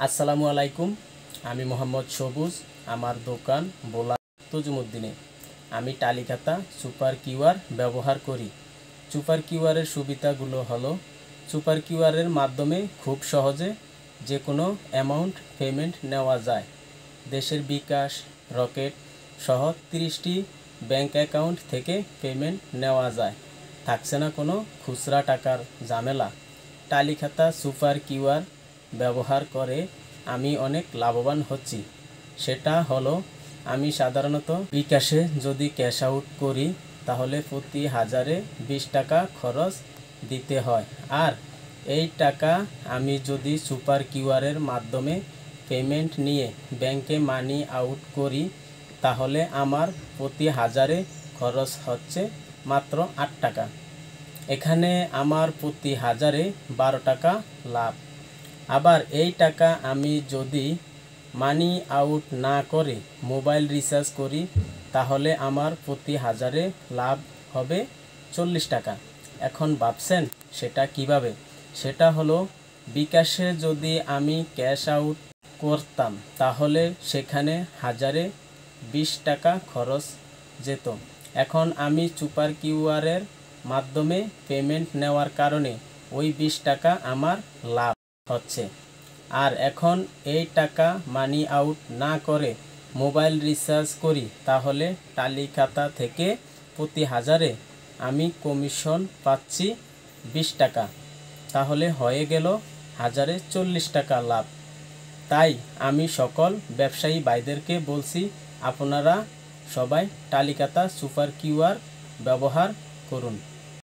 আসসালামু আলাইকুম। আমি মোহাম্মদ সবুজ। আমার দোকান বোলা তজুমুদ্দিনে। আমি টালিখাতা সুপার কিউআর ব্যবহার করি। সুপার কিউআরের সুবিধাগুলো হলো, সুপার কিউআরের মাধ্যমে খুব সহজে যে কোনো অ্যামাউন্ট পেমেন্ট নেওয়া যায়। দেশের বিকাশ, রকেট সহ 30টি ব্যাংক অ্যাকাউন্ট থেকে পেমেন্ট নেওয়া যায়। থাকছে না কোনো খুচরা টাকার ঝামেলা। টালিখাতা সুপার কিউআর ব্যবহার করে আমি অনেক লাভবান হচ্ছি। সেটা হলো, আমি সাধারণত বিকাশে যদি ক্যাশ আউট করি তাহলে প্রতি 1020 টাকা খরচ দিতে হয়। আর এই টাকা আমি যদি সুপার কিউআরের মাধ্যমে পেমেন্ট নিয়ে ব্যাংকে মানি আউট করি তাহলে আমার প্রতি 1000-এ খরচ হচ্ছে মাত্র 8 টাকা। এখানে আমার প্রতি 1000-এ 12 টাকা লাভ। আবার এই টাকা আমি যদি মানি আউট না করে মোবাইল রিচার্জ করি তাহলে আমার প্রতি 1000-এ লাভ হবে 40 টাকা। এখন ভাবছেন সেটা কিভাবে? সেটা হলো, বিকাশে যদি আমি ক্যাশ আউট করতাম তাহলে সেখানে 1000-এ 20 টাকা খরচ যেত। এখন আমি সুপার কিউআরের মাধ্যমে পেমেন্ট নেওয়ার কারণে ওই 20 টাকা আমার লাভ হচ্ছে। আর এখন এই টাকা মানি আউট না করে মোবাইল রিচার্জ করি তাহলে টালিখাতা থেকে প্রতি 1000-এ আমি কমিশন পাচ্ছি 20 টাকা। তাহলে হয়ে গেল 1000-এ 40 টাকা লাভ। তাই আমি সকল ব্যবসায়ী ভাইদেরকে বলছি, আপনারা সবাই টালিখাতা সুপার কিউআর ব্যবহার করুন।